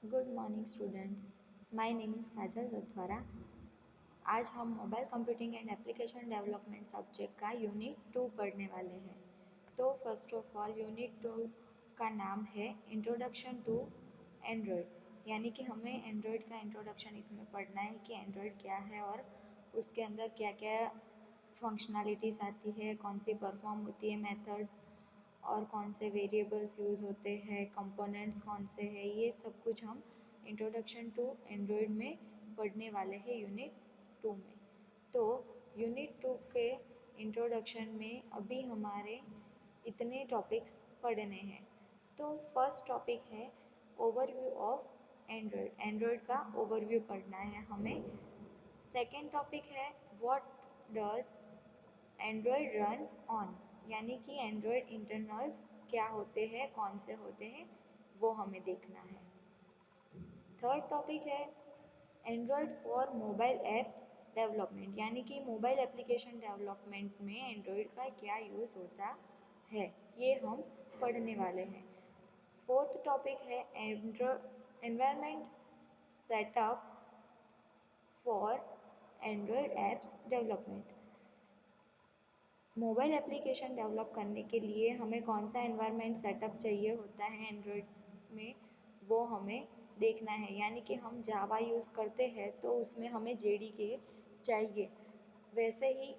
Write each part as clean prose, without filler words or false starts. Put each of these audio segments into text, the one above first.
Good morning students, my name is Kajal Rathwara. आज हम mobile computing and application development subject का unit 2 पढ़ने वाले हैं। तो फर्स्ट ऑफ ऑल यूनिट 2 का नाम है इंट्रोडक्शन टू एंड्रॉयड, यानी कि हमें एंड्रॉयड का इंट्रोडक्शन इसमें पढ़ना है कि एंड्रॉयड क्या है और उसके अंदर क्या क्या फंक्शनैलिटीज़ आती है, कौन सी परफॉर्म होती है मेथड्स और कौन से वेरिएबल्स यूज़ होते हैं, कंपोनेंट्स कौन से हैं, ये सब कुछ हम इंट्रोडक्शन टू एंड्रॉयड में पढ़ने वाले हैं यूनिट 2 में। तो यूनिट 2 के इंट्रोडक्शन में अभी हमारे इतने टॉपिक्स पढ़ने हैं। तो फर्स्ट टॉपिक है ओवरव्यू ऑफ एंड्रॉयड। एंड्रॉयड का ओवरव्यू पढ़ना है हमें। सेकेंड टॉपिक है what does Android run on, यानी कि एंड्रॉयड इंटरनल्स क्या होते हैं, कौन से होते हैं, वो हमें देखना है। थर्ड टॉपिक है Android for mobile apps development, यानी कि मोबाइल एप्लीकेशन डेवलपमेंट में एंड्रॉयड का क्या यूज़ होता है, ये हम पढ़ने वाले हैं। फोर्थ टॉपिक है environment setup for Android apps development. Mobile application develop करने के लिए हमें कौन सा एनवायरनमेंट सेटअप चाहिए होता है एंड्रॉयड में, वो हमें देखना है। यानी कि हम जावा यूज़ करते हैं तो उसमें हमें जेडीके चाहिए, वैसे ही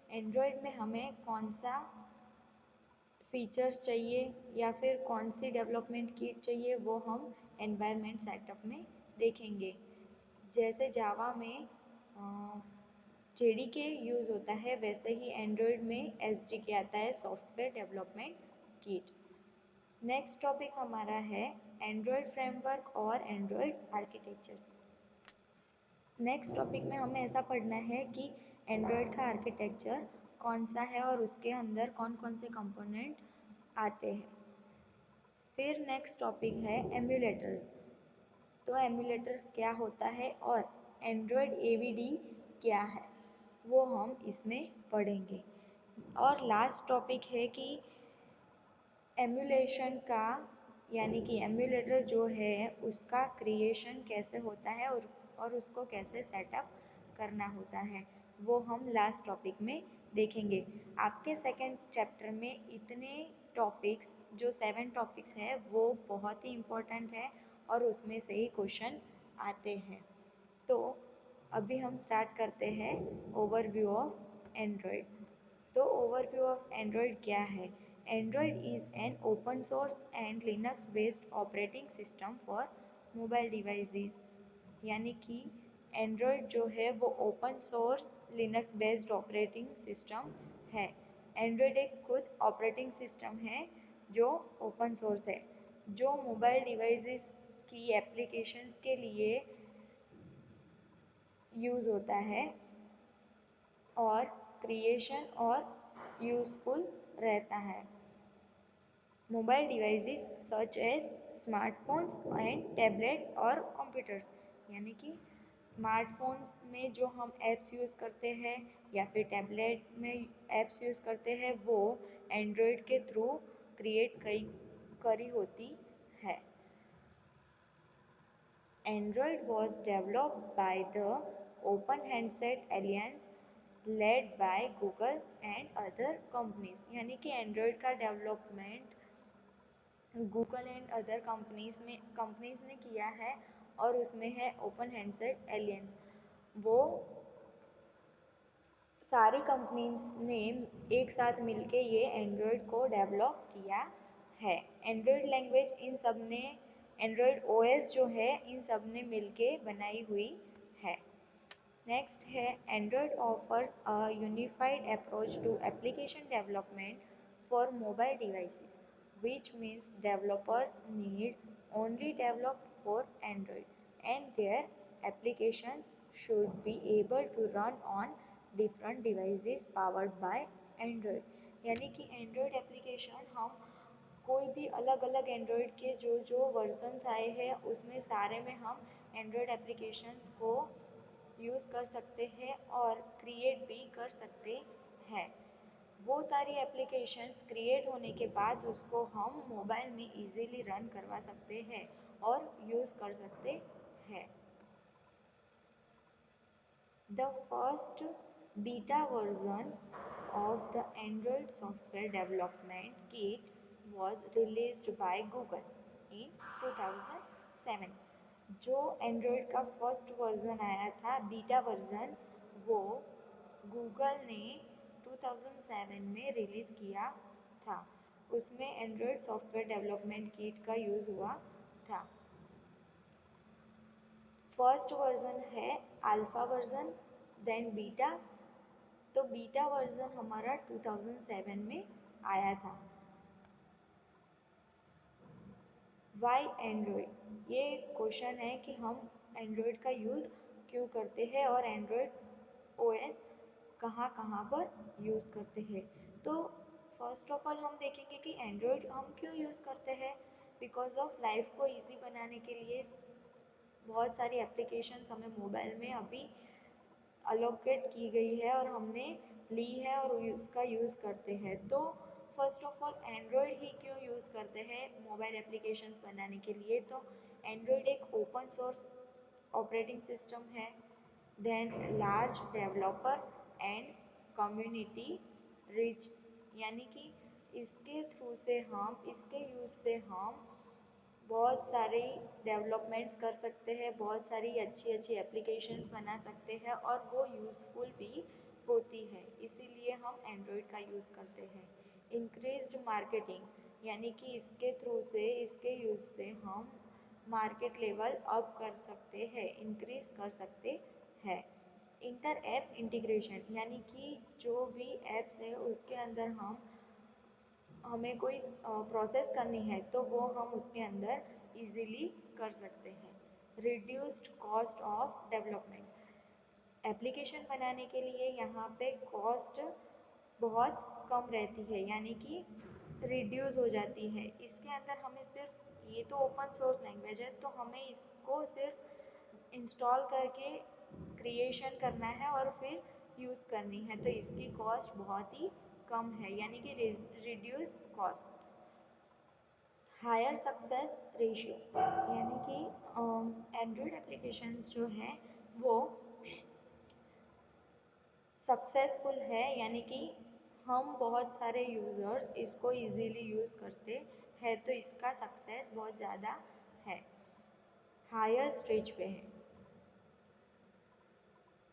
एंड्रॉयड में हमें कौन सा फीचर्स चाहिए या फिर कौन सी डेवलपमेंट किट चाहिए, वो हम एनवायरनमेंट सेटअप में देखेंगे। जैसे जावा में जेडीके यूज़ होता है, वैसे ही एंड्रॉयड में एसडीके आता है, software development kit. Next topic हमारा है एंड्रॉयड फ्रेमवर्क और एंड्रॉयड आर्किटेक्चर। नेक्स्ट टॉपिक में हमें ऐसा पढ़ना है कि एंड्रॉयड का आर्किटेक्चर कौन सा है और उसके अंदर कौन कौन से कंपोनेंट आते हैं। फिर नेक्स्ट टॉपिक है एमुलेटर्स। तो एमुलेटर्स क्या होता है और एंड्रॉयड एवीडी क्या है, वो हम इसमें पढ़ेंगे। और लास्ट टॉपिक है कि एमुलेशन का, यानी कि एमुलेटर जो है उसका क्रिएशन कैसे होता है और उसको कैसे सेटअप करना होता है, वो हम लास्ट टॉपिक में देखेंगे। आपके सेकंड चैप्टर में इतने टॉपिक्स, जो 7 टॉपिक्स हैं, वो बहुत ही इम्पोर्टेंट है और उसमें से ही क्वेश्चन आते हैं। तो अभी हम स्टार्ट करते हैं ओवरव्यू ऑफ एंड्रॉयड। तो ओवरव्यू ऑफ एंड्रॉयड क्या है? Android is an open source and Linux based operating system for mobile devices, यानी कि एंड्रॉयड जो है वो open source Linux based operating system है। एंड्रॉयड एक खुद ऑपरेटिंग सिस्टम है जो ओपन सोर्स है, जो मोबाइल डिवाइसेस की एप्लीकेशंस के लिए यूज़ होता है और क्रिएशन और यूज़फुल रहता है। Mobile devices such as smartphones and tablet और कंप्यूटर्स, यानी कि स्मार्टफोन्स में जो हम ऐप्स यूज़ करते हैं या फिर टैबलेट में ऐप्स यूज़ करते हैं, वो एंड्रॉयड के थ्रू क्रिएट करी होती है। Android was developed by the Open Handset Alliance led by Google and other companies, यानी कि एंड्रॉयड का development Google and other companies ने किया है और उसमें है ओपन हैंडसेट एलियंस। वो सारी कंपनीज ने एक साथ मिलके ये एंड्रॉयड को डेवलप किया है। एंड्रॉयड लैंग्वेज इन सब ने, एंड्रॉयड ओएस जो है इन सब ने मिलके बनाई हुई है। नेक्स्ट है Android offers a unified approach to application development for mobile devices, which means developers need only develop for Android and their applications should be able to run on different devices powered by Android। यानी कि Android application हम कोई भी अलग अलग Android के जो जो वर्जन्स आए हैं उसमें सारे में हम एंड्रॉयड एप्लीकेशंस को यूज़ कर सकते हैं और क्रिएट भी कर सकते हैं। वो सारी एप्लीकेशंस क्रिएट होने के बाद उसको हम मोबाइल में इजीली रन करवा सकते हैं और यूज़ कर सकते हैं। The first beta version of the Android software development kit was released by Google in 2007. जो एंड्रॉयड का फर्स्ट वर्जन आया था बीटा वर्जन, वो गूगल ने 2007 में रिलीज़ किया था। उसमें एंड्रॉयड सॉफ्टवेयर डेवलपमेंट किट का यूज़ हुआ था। फर्स्ट वर्जन है अल्फा वर्जन, देन बीटा। तो बीटा वर्जन हमारा 2007 में आया था। वाई एंड्रॉयड, ये क्वेश्चन है कि हम एंड्रॉयड का यूज़ क्यों करते हैं और एंड्रॉयड ओएस कहाँ कहाँ पर यूज़ करते हैं। तो फर्स्ट ऑफ ऑल हम देखेंगे कि एंड्रॉयड हम क्यों यूज़ करते हैं। बिकॉज ऑफ लाइफ को इजी बनाने के लिए बहुत सारी एप्लीकेशंस हमें मोबाइल में अभी अलोकेट की गई है और हमने ली है और उसका यूज़ करते हैं। तो फर्स्ट ऑफ ऑल एंड्रॉयड ही क्यों यूज़ करते हैं मोबाइल एप्लीकेशंस बनाने के लिए। तो एंड्रॉयड एक ओपन सोर्स ऑपरेटिंग सिस्टम है, then large developer and community rich, यानी कि इसके थ्रू से हम इसके यूज़ से हम बहुत सारी डेवलपमेंट्स कर सकते हैं, बहुत सारी अच्छी अच्छी एप्लीकेशंस बना सकते हैं और वो यूज़फुल भी होती है, इसीलिए हम एंड्रॉयड का यूज़ करते हैं। इंक्रीज्ड मार्केटिंग, यानी कि इसके थ्रू से इसके यूज़ से हम मार्केट लेवल अप कर सकते हैं, इंक्रीज कर सकते हैं। इंटर ऐप इंटीग्रेशन, यानी कि जो भी ऐप्स है उसके अंदर हमें कोई प्रोसेस करनी है तो वो हम उसके अंदर इजीली कर सकते हैं। Reduced cost of development, application बनाने के लिए यहाँ पे कॉस्ट बहुत कम रहती है, यानी कि रिड्यूस हो जाती है। इसके अंदर हमें सिर्फ, ये तो ओपन सोर्स लैंग्वेज है तो हमें इसको सिर्फ इंस्टॉल करके क्रिएशन करना है और फिर यूज़ करनी है, तो इसकी कॉस्ट बहुत ही कम है, यानी कि reduce cost. Higher success ratio, यानी कि एंड्रॉयड एप्लीकेशंस जो है वो सक्सेसफुल है, यानी कि हम बहुत सारे यूज़र्स इसको इजीली यूज़ करते हैं तो इसका सक्सेस बहुत ज़्यादा है। हायर स्टेज पे है।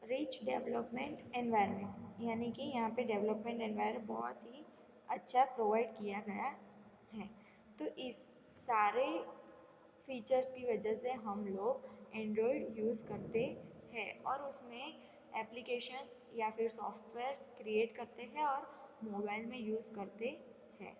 रिच डेवलपमेंट एनवायरनमेंट, यानी कि यहाँ पे डेवलपमेंट एनवायरनमेंट बहुत ही अच्छा प्रोवाइड किया गया है। तो इस सारे फीचर्स की वजह से हम लोग एंड्रॉयड यूज़ करते हैं और उसमें एप्लीकेशंस या फिर सॉफ्टवेयर्स क्रिएट करते हैं और मोबाइल में यूज़ करते हैं।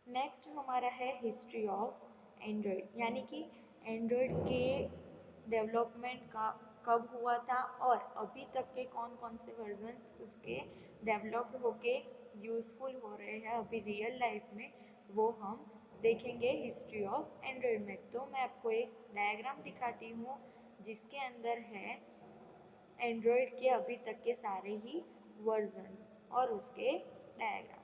नेक्स्ट हमारा है हिस्ट्री ऑफ एंड्रॉयड, यानी कि एंड्रॉयड के डेवलपमेंट का कब हुआ था और अभी तक के कौन कौन से वर्जन उसके डेवलप्ड होके यूज़फुल हो रहे हैं अभी रियल लाइफ में, वो हम देखेंगे हिस्ट्री ऑफ एंड्रॉयड में। तो मैं आपको एक डायग्राम दिखाती हूँ जिसके अंदर है एंड्रॉयड के अभी तक के सारे ही वर्जन्स और उसके डायग्राम।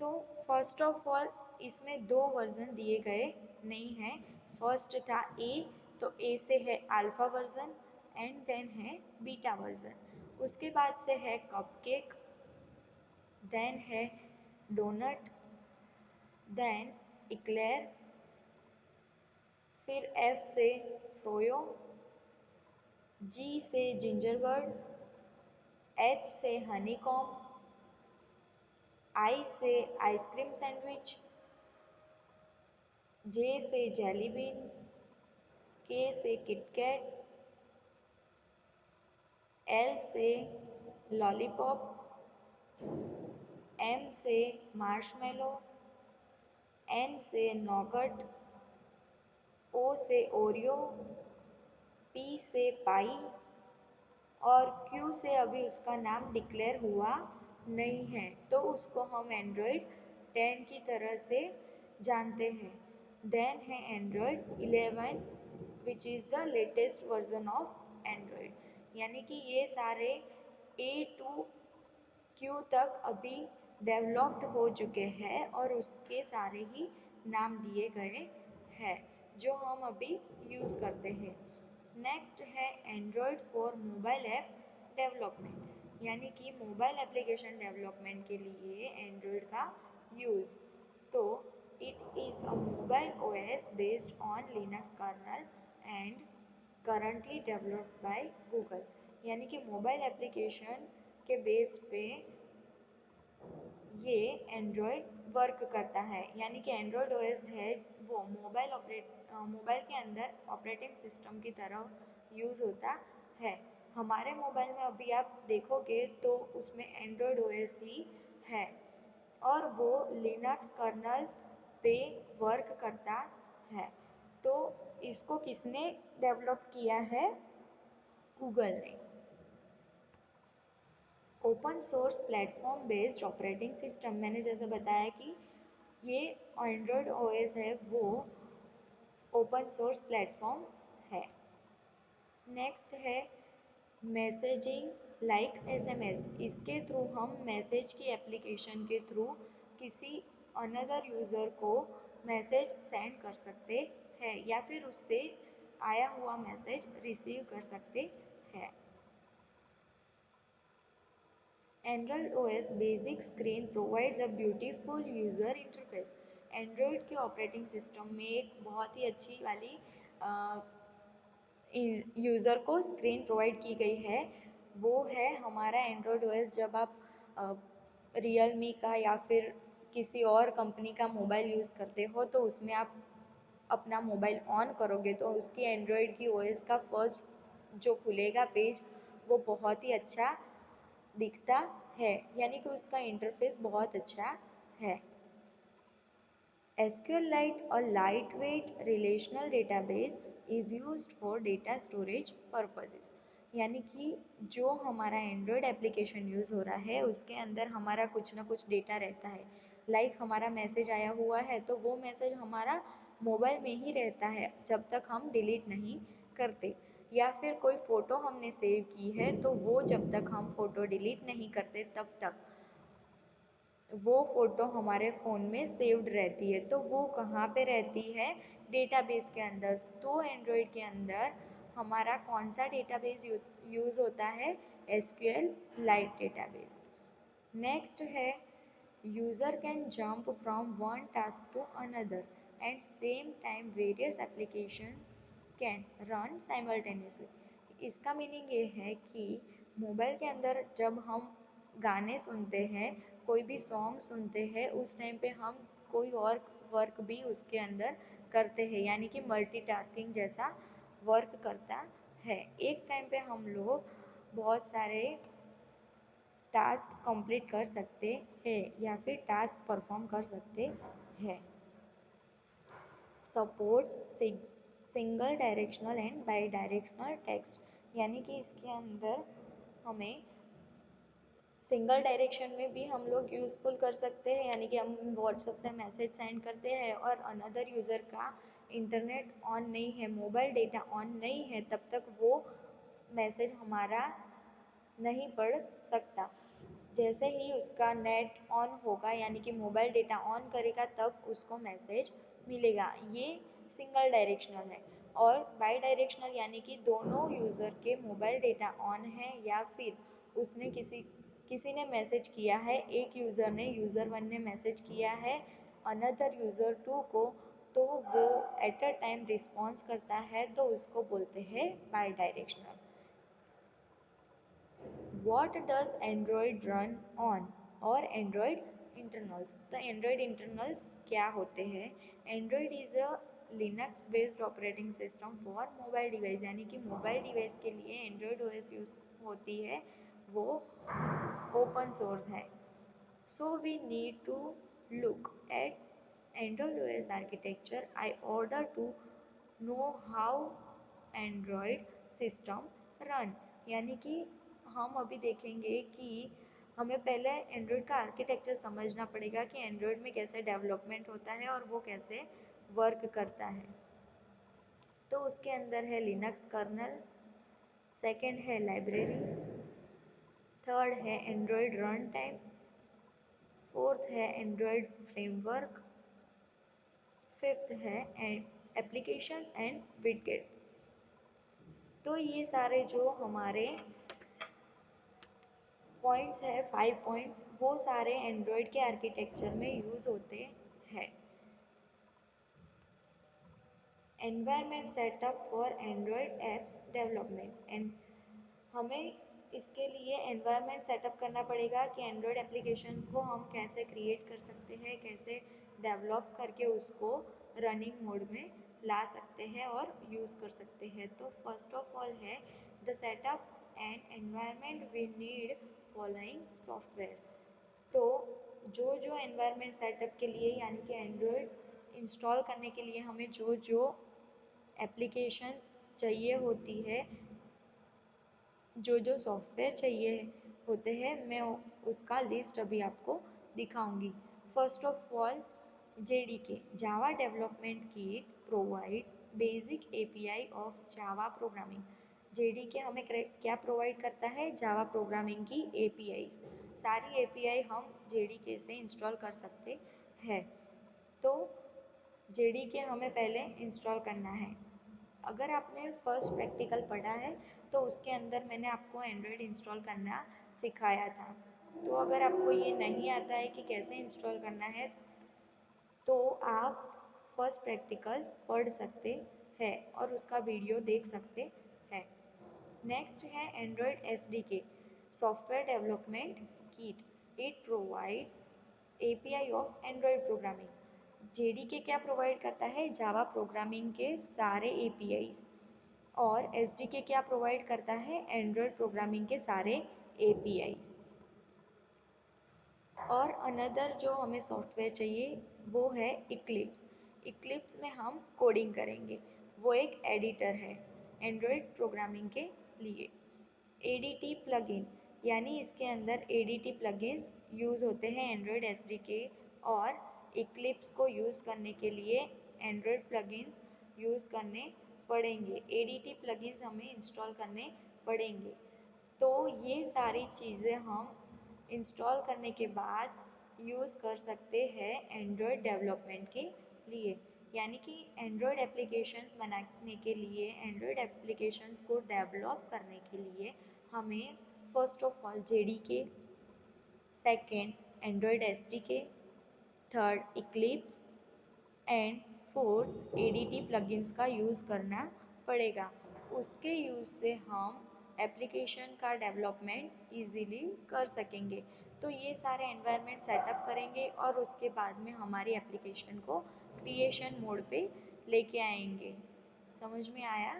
तो फर्स्ट ऑफ ऑल इसमें दो वर्जन दिए गए नहीं हैं। फर्स्ट था ए, तो ए से है अल्फा वर्जन एंड देन है बीटा वर्जन। उसके बाद से है कपकेक, देन है डोनट, देन इक्लेयर, फिर एफ से फ्रोयो, जी से जिंजरबर्ड, एच से हनीकॉम, आई से आइसक्रीम सैंडविच, जे से जेली बीन, के से किटकैट, एल से लॉलीपॉप, एम से मार्शमेलो, एन से नॉगट, ओ से ओरियो, पी से पाई और क्यू से अभी उसका नाम डिक्लेयर हुआ नहीं है, तो उसको हम एंड्रॉयड 10 की तरह से जानते हैं। देन है Android 11 which is the latest version of Android, यानी कि ये सारे ए टू क्यू तक अभी डेवलप्ड हो चुके हैं और उसके सारे ही नाम दिए गए हैं जो हम अभी यूज़ करते हैं। नेक्स्ट है Android for mobile app development, यानी कि मोबाइल एप्लीकेशन डेवलपमेंट के लिए एंड्रॉयड का यूज़। तो it is a mobile OS based on Linux kernel and currently developed by Google, यानी कि मोबाइल एप्लीकेशन के बेस पे ये एंड्रॉयड वर्क करता है। यानी कि एंड्रॉयड ओएस है वो मोबाइल के अंदर ऑपरेटिंग सिस्टम की तरह यूज़ होता है। हमारे मोबाइल में अभी आप देखोगे तो उसमें एंड्रॉयड ओएस ही है और वो लिनक्स कर्नल पे वर्क करता है। तो इसको किसने डेवलप किया है? गूगल ने। Open source platform based operating system, मैंने जैसे बताया कि ये एंड्रॉयड ओएस है वो ओपन सोर्स प्लेटफॉर्म है। नेक्स्ट है मैसेजिंग लाइक एसएमएस, इसके थ्रू हम मैसेज की एप्लीकेशन के थ्रू किसी अनदर यूज़र को मैसेज सेंड कर सकते हैं या फिर उससे आया हुआ मैसेज रिसीव कर सकते हैं। Android OS basic screen provides a beautiful user interface, Android के ऑपरेटिंग सिस्टम में एक बहुत ही अच्छी वाली यूज़र को स्क्रीन प्रोवाइड की गई है। वो है हमारा एंड्रॉयड ओएस। जब आप रियलमी का या फिर किसी और कंपनी का मोबाइल यूज़ करते हो तो उसमें आप अपना मोबाइल ऑन करोगे तो उसकी एंड्रॉयड की ओएस का फर्स्ट जो खुलेगा पेज वो बहुत ही अच्छा दिखता है, यानी कि उसका इंटरफेस बहुत अच्छा है। SQLite, a lightweight relational database, is used for data storage purposes, यानी कि जो हमारा एंड्रॉयड एप्लीकेशन यूज़ हो रहा है उसके अंदर हमारा कुछ ना कुछ डेटा रहता है। लाइक हमारा मैसेज आया हुआ है तो वो मैसेज हमारा मोबाइल में ही रहता है जब तक हम डिलीट नहीं करते, या फिर कोई फ़ोटो हमने सेव की है तो वो जब तक हम फ़ोटो डिलीट नहीं करते तब तक वो फ़ोटो हमारे फ़ोन में सेव्ड रहती है। तो वो कहाँ पे रहती है? डेटाबेस के अंदर। तो एंड्रॉयड के अंदर हमारा कौन सा डेटाबेस यूज़ होता है? SQLite database. नेक्स्ट है user can jump from one task to another and same time various application can run simultaneously. इसका मीनिंग ये है कि मोबाइल के अंदर जब हम गाने सुनते हैं, कोई भी सॉन्ग सुनते हैं, उस टाइम पे हम कोई और वर्क भी उसके अंदर करते हैं, यानी कि मल्टीटास्किंग जैसा वर्क करता है। एक टाइम पे हम लोग बहुत सारे टास्क कंप्लीट कर सकते हैं या फिर टास्क परफॉर्म कर सकते हैं। Supports single directional and by directional text, यानी कि इसके अंदर हमें सिंगल डायरेक्शन में भी हम लोग यूज़फुल कर सकते हैं, यानी कि हम व्हाट्सएप से मैसेज सेंड करते हैं और अनदर यूज़र का इंटरनेट ऑन नहीं है, मोबाइल डेटा ऑन नहीं है, तब तक वो मैसेज हमारा नहीं पढ़ सकता। जैसे ही उसका नेट ऑन होगा यानी कि मोबाइल डेटा ऑन करेगा तब उसको मैसेज मिलेगा। ये सिंगल डायरेक्शनल है। और बाई डायरेक्शनल यानी कि दोनों यूज़र के मोबाइल डेटा ऑन है या फिर उसने किसी ने मैसेज किया है, एक यूज़र वन ने मैसेज किया है अनदर यूज़र टू को, तो वो एट अ टाइम रिस्पॉन्स करता है तो उसको बोलते हैं by directional. What does Android run on? और Android internals। तो Android internals क्या होते हैं? Android is a Linux based operating system for mobile device, यानी कि मोबाइल डिवाइस के लिए Android OS यूज़ होती है, वो ओपन सोर्स है। So we need to look at Android OS architecture in order to know how Android system run, यानी कि हम अभी देखेंगे कि हमें पहले एंड्रॉयड का आर्किटेक्चर समझना पड़ेगा कि एंड्रॉयड में कैसे डेवलपमेंट होता है और वो कैसे वर्क करता है। तो उसके अंदर है लिनक्स कर्नल, सेकंड है लाइब्रेरीज, थर्ड है एंड्रॉयड रन टाइम, फोर्थ है एंड्रॉयड फ्रेमवर्क, फिफ्थ है एप्लीकेशंस एंड विडगेट्स। तो ये सारे जो हमारे पॉइंट्स है, 5 पॉइंट्स, वो सारे एंड्रॉयड के आर्किटेक्चर में यूज़ होते हैं। Environment setup for Android apps development and हमें इसके लिए एनवायरनमेंट सेटअप करना पड़ेगा कि एंड्रॉयड एप्लीकेशन को हम कैसे क्रिएट कर सकते हैं, कैसे डेवलप करके उसको रनिंग मोड में ला सकते हैं और यूज़ कर सकते हैं। तो फर्स्ट ऑफ ऑल है the setup and environment we need following software. तो जो जो एनवायरनमेंट सेटअप के लिए यानी कि एंड्रॉयड इंस्टॉल करने के लिए हमें जो जो एप्लीकेशन चाहिए होती है, जो जो सॉफ्टवेयर चाहिए होते हैं, मैं उसका लिस्ट अभी आपको दिखाऊंगी। First of all JDK Java development kit provides basic API of Java programming. JDK हमें क्या प्रोवाइड करता है? जावा प्रोग्रामिंग की APIs। सारी API हम JDK से इंस्टॉल कर सकते हैं। तो JDK हमें पहले इंस्टॉल करना है। अगर आपने फर्स्ट प्रैक्टिकल पढ़ा है तो उसके अंदर मैंने आपको एंड्रॉयड इंस्टॉल करना सिखाया था। तो अगर आपको ये नहीं आता है कि कैसे इंस्टॉल करना है तो आप फर्स्ट प्रैक्टिकल पढ़ सकते हैं और उसका वीडियो देख सकते हैं। नेक्स्ट है Android SDK software development kit. It provides API of Android programming. JDK क्या प्रोवाइड करता है? जावा प्रोग्रामिंग के सारे APIs। और SDK क्या प्रोवाइड करता है? एंड्रॉयड प्रोग्रामिंग के सारे APIs। और अनदर जो हमें सॉफ्टवेयर चाहिए वो है इक्लिप्स। इक्लिप्स में हम कोडिंग करेंगे, वो एक एडिटर है एंड्रॉयड प्रोग्रामिंग के लिए। ADT प्लगइन यानी इसके अंदर ADT प्लगइन्स यूज़ होते हैं एंड्रॉयड SDK और इक्लिप्स को यूज़ करने के लिए एंड्रॉयड प्लगइन्स यूज़ करने पड़ेंगे। ADT प्लगइन्स हमें इंस्टॉल करने पड़ेंगे। तो ये सारी चीज़ें हम इंस्टॉल करने के बाद यूज़ कर सकते हैं एंड्रॉयड डेवलपमेंट के लिए। यानी कि एंड्रॉयड एप्लीकेशंस बनाने के लिए, एंड्रॉयड एप्लीकेशंस को डेवलप करने के लिए हमें first of all JDK, second Android SDK, third Eclipse and fourth ADT plugins का यूज़ करना पड़ेगा। उसके यूज़ से हम एप्लीकेशन का डेवलपमेंट इजीली कर सकेंगे। तो ये सारे एनवायरनमेंट सेटअप करेंगे और उसके बाद में हमारी एप्लीकेशन को क्रिएशन मोड पे लेके आएंगे। समझ में आया?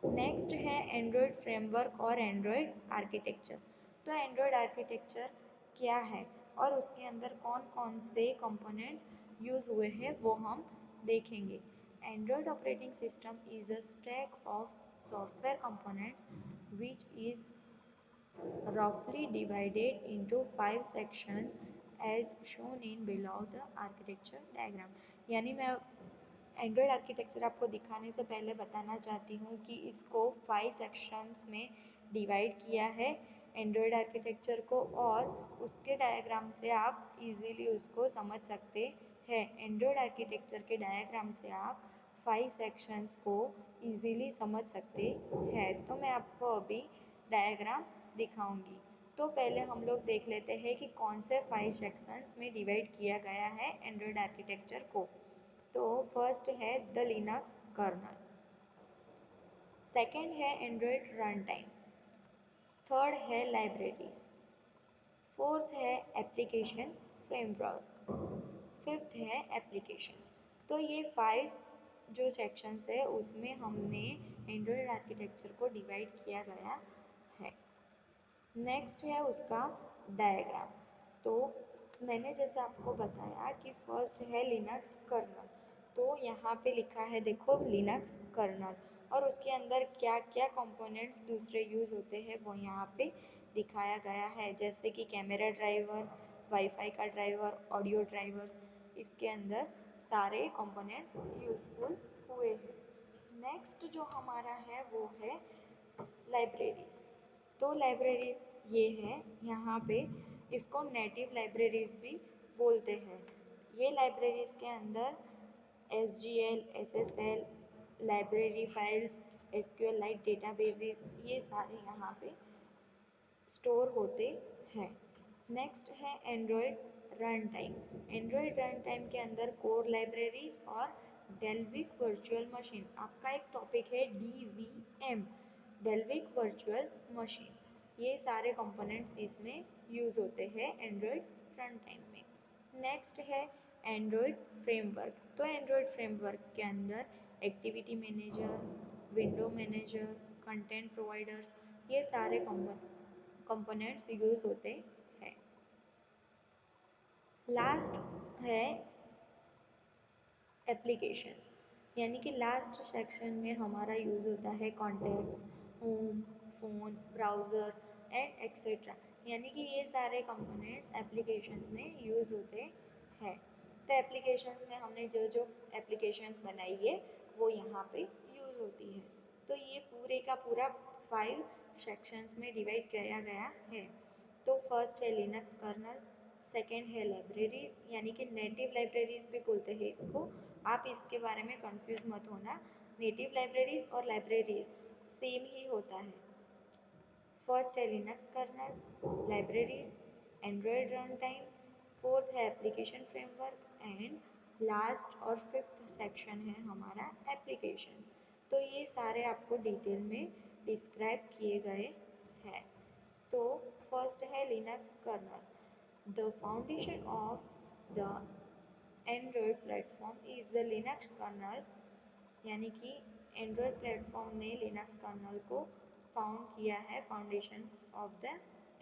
नेक्स्ट है एंड्रॉयड फ्रेमवर्क और एंड्रॉयड आर्किटेक्चर। तो एंड्रॉयड आर्किटेक्चर क्या है और उसके अंदर कौन कौन से कंपोनेंट्स यूज़ हुए हैं वो हम देखेंगे। Android operating system is a stack of software components which is roughly divided into 5 sections as shown in below the architecture diagram। यानी मैं एंड्रॉयड आर्किटेक्चर आपको दिखाने से पहले बताना चाहती हूँ कि इसको 5 सेक्शंस में डिवाइड किया है एंड्रॉयड आर्किटेक्चर को, और उसके डायग्राम से आप इजीली उसको समझ सकते हैं। एंड्रॉयड आर्किटेक्चर के डायग्राम से आप 5 सेक्शंस को इजीली समझ सकते हैं। तो मैं आपको अभी डायग्राम दिखाऊंगी। तो पहले हम लोग देख लेते हैं कि कौन से 5 सेक्शंस में डिवाइड किया गया है एंड्रॉयड आर्किटेक्चर को। तो फर्स्ट है द लिनक्स कर्नल, सेकेंड है एंड्रॉयड रन टाइम, थर्ड है लाइब्रेरीज, फोर्थ है एप्लीकेशन फ्रेमवर्क, फिफ्थ है एप्लीकेशंस। तो ये 5 जो सेक्शंस है उसमें हमने एंड्रॉयड आर्किटेक्चर को डिवाइड किया गया है। नेक्स्ट है उसका डायग्राम। तो मैंने जैसे आपको बताया कि फर्स्ट है लिनक्स कर्नल। तो यहाँ पे लिखा है देखो लिनक्स कर्नल, और उसके अंदर क्या क्या कंपोनेंट्स दूसरे यूज़ होते हैं वो यहाँ पे दिखाया गया है, जैसे कि कैमरा ड्राइवर, वाईफाई का ड्राइवर, ऑडियो ड्राइवर्स, इसके अंदर सारे कंपोनेंट्स यूज़फुल हुए हैं। नेक्स्ट जो हमारा है वो है लाइब्रेरीज। तो लाइब्रेरीज ये है यहाँ पे इसको नेटिव लाइब्रेरीज भी बोलते हैं। ये लाइब्रेरीज के अंदर SGL, SSL, library files, SQL like databases, ये सारे यहाँ पे स्टोर होते हैं। नेक्स्ट है Android run time. Android run time के अंदर कोर लाइब्रेरीज और डेल्विक वर्चुअल मशीन, आपका एक टॉपिक है DVM, डेल्विक वर्चुअल मशीन, ये सारे कंपोनेंट्स इसमें यूज होते हैं एंड्रॉयड रन टाइम में। नेक्स्ट है एंड्रॉयड फ्रेमवर्क। तो एंड्रॉयड फ्रेमवर्क के अंदर activity manager, window manager, content providers, ये सारे कंपोनेंट्स यूज होते हैं। लास्ट है एप्लीकेशंस, यानी कि लास्ट सेक्शन में हमारा यूज़ होता है contacts, home, phone, browser and etcetera, यानी कि ये सारे कंपोनेंट्स एप्लीकेशंस में यूज़ होते हैं। तो एप्लीकेशंस में हमने जो जो एप्लीकेशंस बनाई है वो यहाँ पे यूज़ होती है। तो ये पूरे का पूरा 5 सेक्शंस में डिवाइड किया गया है। तो फर्स्ट है लिनक्स कर्नल, सेकेंड है लाइब्रेरीज, यानी कि नेटिव लाइब्रेरीज भी बोलते हैं इसको, आप इसके बारे में कंफ्यूज मत होना, नेटिव लाइब्रेरीज और लाइब्रेरीज सेम ही होता है। फर्स्ट है Linux kernel, libraries, Android run time, fourth है एप्लीकेशन फ्रेमवर्क एंड लास्ट और फिफ्थ सेक्शन है हमारा एप्लीकेशन। तो ये सारे आपको डिटेल में डिस्क्राइब किए गए हैं। तो फर्स्ट है Linux kernel, the foundation of the Android platform is the Linux kernel, यानी कि एंड्रॉयड प्लेटफॉर्म ने लिनक्स कर्नल को फाउंड किया है, foundation of the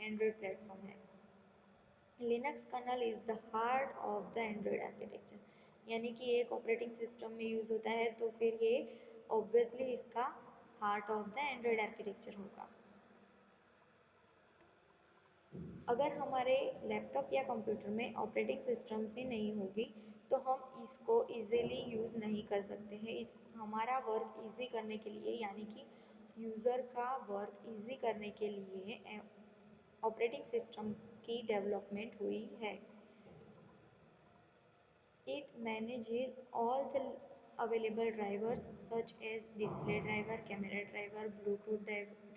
Android platform है। Linux kernel is the heart of the Android architecture, यानी कि एक ऑपरेटिंग सिस्टम में यूज होता है तो फिर ये ऑब्वियसली इसका heart of the Android architecture होगा। अगर हमारे लैपटॉप या कंप्यूटर में ऑपरेटिंग सिस्टम ही नहीं होगी तो हम इसको इजीली यूज़ नहीं कर सकते हैं। इस हमारा वर्क इजी करने के लिए, यानी कि यूज़र का वर्क इजी करने के लिए ऑपरेटिंग सिस्टम की डेवलपमेंट हुई है। It manages all the available drivers such as display driver, camera driver, Bluetooth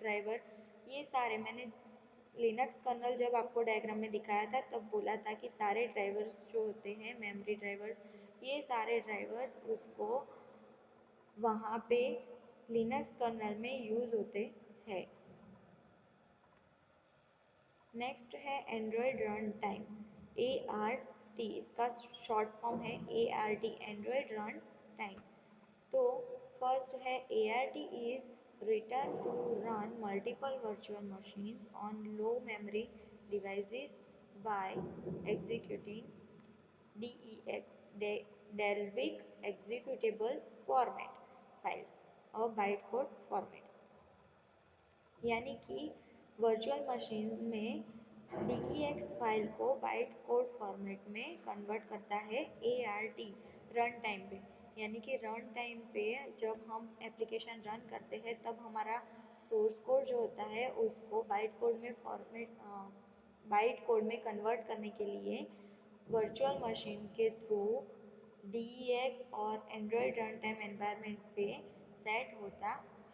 driver, ये सारे मैंने लिनक्स कर्नल जब आपको डायग्राम में दिखाया था तब बोला था कि सारे ड्राइवर्स जो होते हैं, मेमोरी ड्राइवर्स, ये सारे ड्राइवर्स उसको वहाँ पे लिनक्स कर्नल में यूज़ होते हैं। नेक्स्ट है एंड्रॉयड रन टाइम, ART, इसका शॉर्ट फॉर्म है ART, एंड्रॉयड रन टाइम। तो फर्स्ट है ART is written to run multiple virtual machines on low memory devices by executing DEX, Delvic executable format files और byte code format, यानी कि virtual machine में DEX file को byte code format में convert करता है ART run time पे, यानी कि रन टाइम पे जब हम एप्लीकेशन रन करते हैं तब हमारा सोर्स कोड जो होता है उसको बाइट कोड में कन्वर्ट करने के लिए वर्चुअल मशीन के थ्रू DEX और एंड्रॉयड रन टाइम एनवायरनमेंट पे सेट होता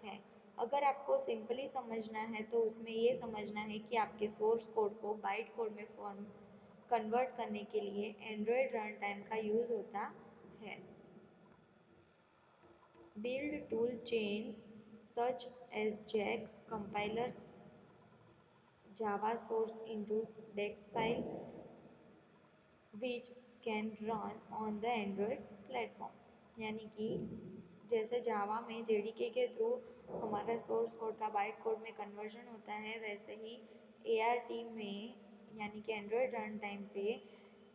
है। अगर आपको सिंपली समझना है तो उसमें ये समझना है कि आपके सोर्स कोड को बाइट कोड में फॉर्म कन्वर्ट करने के लिए एंड्रॉयड रन टाइम का यूज़ होता है। Build tool chains such as Jack compilers Java source into DEX file which can run on the Android platform, यानी कि जैसे जावा में JDK के थ्रू हमारा सोर्स कोड का बाइट कोड में कन्वर्जन होता है, वैसे ही ART में यानी कि एंड्रॉयड रन टाइम पे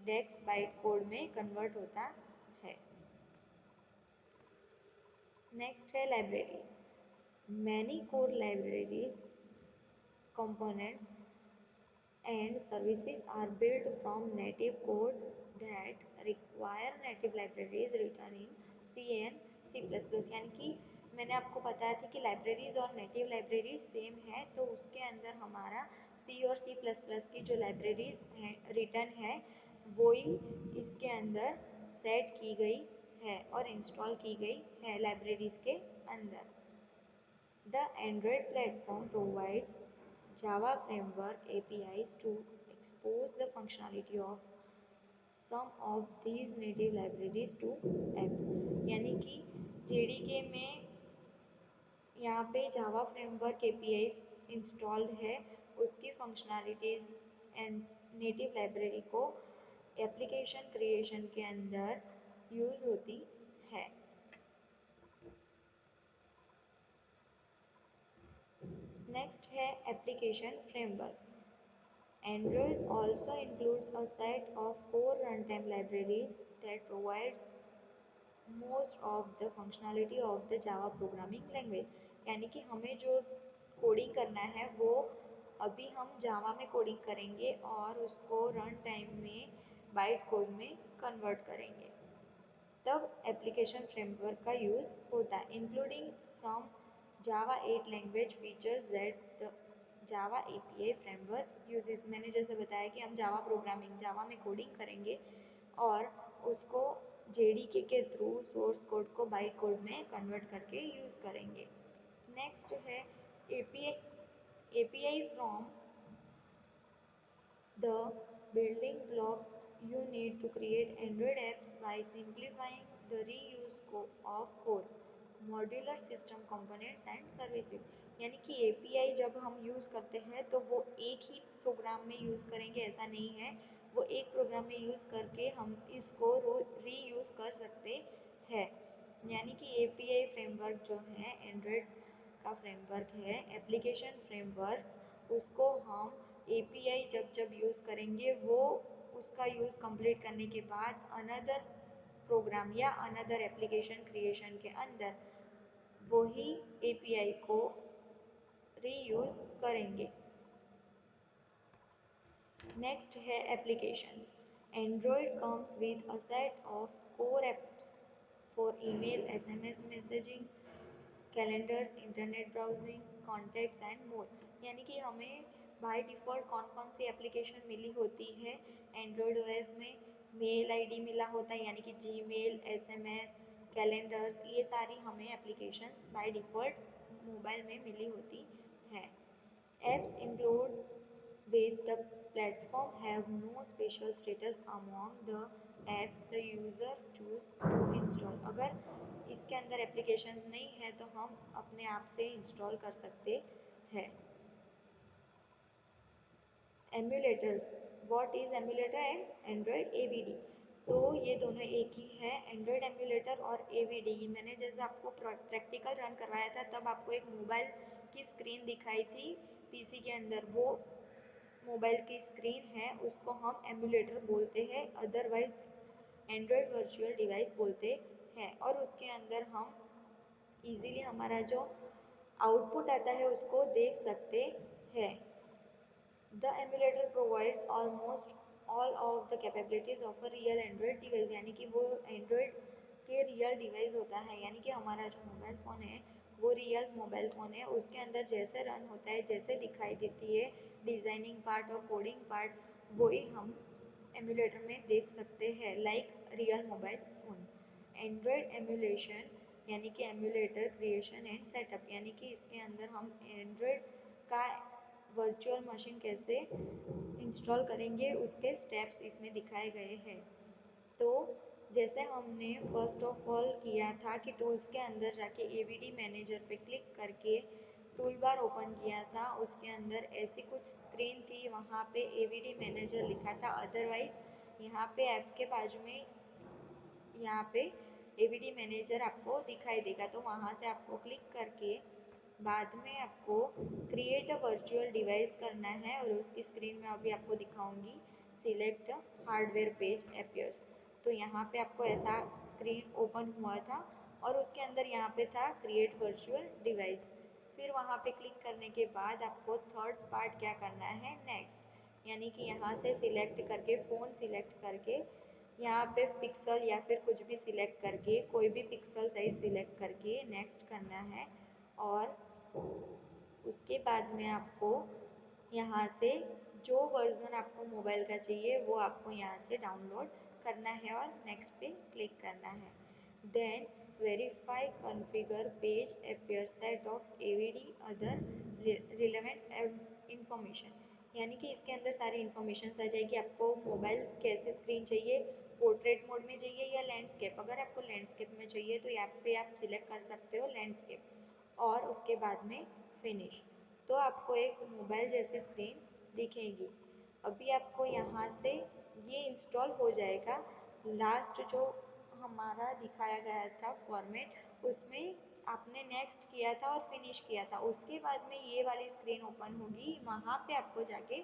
डेक्स बाइट कोड में कन्वर्ट होता है। नेक्स्ट है libraries, many core libraries components and services are built from native code that require native libraries written in C and C++, यानी कि मैंने आपको बताया था कि लाइब्रेरीज और नेटिव लाइब्रेरीज सेम है, तो उसके अंदर हमारा सी और सी प्लस प्लस की जो लाइब्रेरीज रिटर्न है वो ही इसके अंदर सेट की गई है और इंस्टॉल की गई है लाइब्रेरीज के अंदर। The Android platform provides Java framework APIs to expose the functionality of some of these native libraries to apps। यानी कि JDK में यहाँ पे जावा फ्रेमवर्क एपीआईज इंस्टॉल्ड है, उसकी फंक्शनैलिटीज एंड नेटिव लाइब्रेरी को एप्लीकेशन क्रिएशन के अंदर यूज होती है। नेक्स्ट है application framework. Android also includes a set of core runtime libraries that provides most of the functionality of the Java programming language। यानी कि हमें जो कोडिंग करना है वो अभी हम जावा में कोडिंग करेंगे और उसको रन टाइम में बाइट कोड में कन्वर्ट करेंगे, तब एप्लीकेशन फ्रेमवर्क का यूज़ होता है, including some Java 8 language features that the Java API framework uses. मैंने जैसे बताया कि हम जावा प्रोग्रामिंग जावा में कोडिंग करेंगे और उसको जेडीके के थ्रू सोर्स कोड को बाइट कोड में कन्वर्ट करके यूज़ करेंगे। नेक्स्ट है API from the building blocks you need to create Android apps by simplifying the reuse of core, modular system components and services। यानी कि API जब हम use करते हैं तो वो एक ही प्रोग्राम में यूज़ करेंगे ऐसा नहीं है, वो एक प्रोग्राम में यूज़ करके हम इसको रीयूज़ कर सकते हैं। यानी कि API फ्रेमवर्क जो है एंड्रॉयड का फ्रेमवर्क है, एप्लीकेशन फ्रेमवर्क, उसको हम एपीआई जब जब यूज़ करेंगे वो उसका यूज़ कंप्लीट करने के बाद अनदर प्रोग्राम या अनदर एप्लीकेशन क्रिएशन के अंदर वही एपीआई को रीयूज़ करेंगे। नेक्स्ट है applications. Android comes with a set of core apps for email, SMS messaging, calendars, internet browsing, contacts and more. यानी कि हमें बाय डिफ़ॉल्ट कौन कौन सी एप्लीकेशन मिली होती है एंड्रॉयड ओएस में। मेल आईडी मिला होता है यानी कि जीमेल, एसएमएस, कैलेंडर्स, ये सारी हमें एप्लीकेशंस बाय डिफ़ॉल्ट मोबाइल में मिली होती है। Apps include with the platform have no special status among the apps the user choose to install। अगर इसके अंदर एप्लीकेशंस नहीं है तो हम अपने आप से इंस्टॉल कर सकते हैं। Emulators, what is emulator and Android AVD. तो ये दोनों एक ही है, एंड्रॉयड एम्यूलेटर और एवीडी। मैंने जैसे आपको प्रैक्टिकल रन करवाया था तब आपको एक मोबाइल की स्क्रीन दिखाई थी पीसी के अंदर, वो मोबाइल की स्क्रीन है, उसको हम एम्यूलेटर बोलते हैं, अदरवाइज एंड्रॉयड वर्चुअल डिवाइस बोलते हैं। और उसके अंदर हम इजीली हमारा जो आउटपुट आता है उसको देख सकते हैं। The emulator provides almost all of the capabilities of a real Android device। यानी कि वो Android के रियल डिवाइस होता है, यानी कि हमारा जो मोबाइल फ़ोन है वो रियल मोबाइल फ़ोन है, उसके अंदर जैसे रन होता है, जैसे दिखाई देती है डिज़ाइनिंग पार्ट और कोडिंग पार्ट, वही हम एमुलेटर में देख सकते हैं like real mobile phone. Android emulation यानी कि एमुलेटर क्रिएशन एंड सेटअप, यानी कि इसके अंदर हम एंड्रॉयड का वर्चुअल मशीन कैसे इंस्टॉल करेंगे उसके स्टेप्स इसमें दिखाए गए हैं। तो जैसे हमने फर्स्ट ऑफ ऑल किया था कि टूल्स के अंदर जाके एवीडी मैनेजर पे क्लिक करके टूल बार ओपन किया था, उसके अंदर ऐसी कुछ स्क्रीन थी, वहाँ पे एवीडी मैनेजर लिखा था, अदरवाइज यहाँ पे ऐप के बाजू में यहाँ पे एवीडी मैनेजर आपको दिखाई देगा, तो वहाँ से आपको क्लिक करके बाद में आपको क्रिएट अ वर्चुअल डिवाइस करना है और उसकी स्क्रीन में अभी आपको दिखाऊंगी सिलेक्ट हार्डवेयर पेज अपीयर्स। तो यहाँ पे आपको ऐसा स्क्रीन ओपन हुआ था और उसके अंदर यहाँ पे था क्रिएट वर्चुअल डिवाइस। फिर वहाँ पे क्लिक करने के बाद आपको थर्ड पार्ट क्या करना है, नेक्स्ट, यानी कि यहाँ से सिलेक्ट करके फ़ोन सिलेक्ट करके यहाँ पे पिक्सल या फिर कुछ भी सिलेक्ट करके कोई भी पिक्सल साइज सिलेक्ट करके नेक्स्ट करना है। और उसके बाद में आपको यहाँ से जो वर्जन आपको मोबाइल का चाहिए वो आपको यहाँ से डाउनलोड करना है और नेक्स्ट पे क्लिक करना है। Then verify configure page appear set of AVD other relevant information, यानी कि इसके अंदर सारी इन्फॉर्मेशन आ जाएगी। आपको मोबाइल कैसे स्क्रीन चाहिए, पोर्ट्रेट मोड में चाहिए या लैंडस्केप। अगर आपको लैंडस्केप में चाहिए तो यहाँ पे आप सिलेक्ट कर सकते हो लैंडस्केप और उसके बाद में फिनिश। तो आपको एक मोबाइल जैसी स्क्रीन दिखेगी। अभी आपको यहाँ से ये इंस्टॉल हो जाएगा। लास्ट जो हमारा दिखाया गया था फॉर्मेट, उसमें आपने नेक्स्ट किया था और फिनिश किया था, उसके बाद में ये वाली स्क्रीन ओपन होगी। वहाँ पे आपको जाके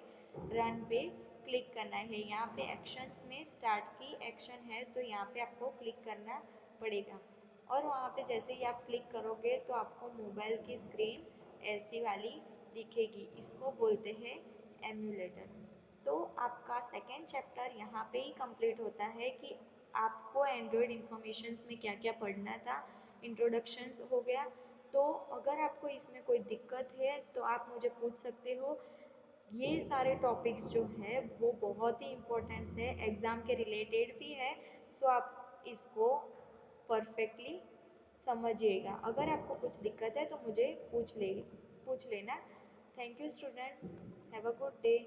रन पे क्लिक करना है। यहाँ पे एक्शंस में स्टार्ट की एक्शन है तो यहाँ पे आपको क्लिक करना पड़ेगा और वहाँ पे जैसे ही आप क्लिक करोगे तो आपको मोबाइल की स्क्रीन ऐसी वाली दिखेगी। इसको बोलते हैं एम्यूलेटर। तो आपका सेकेंड चैप्टर यहाँ पे ही कंप्लीट होता है कि आपको एंड्रॉयड इंफॉर्मेशंस में क्या क्या पढ़ना था। इंट्रोडक्शंस हो गया। तो अगर आपको इसमें कोई दिक्कत है तो आप मुझे पूछ सकते हो। ये सारे टॉपिक्स जो है वो बहुत ही इम्पोर्टेंट्स है, एग्ज़ाम के रिलेटेड भी है। सो आप इसको परफेक्टली समझिएगा। अगर आपको कुछ दिक्कत है तो मुझे पूछ लेना। Thank you students, have a good day.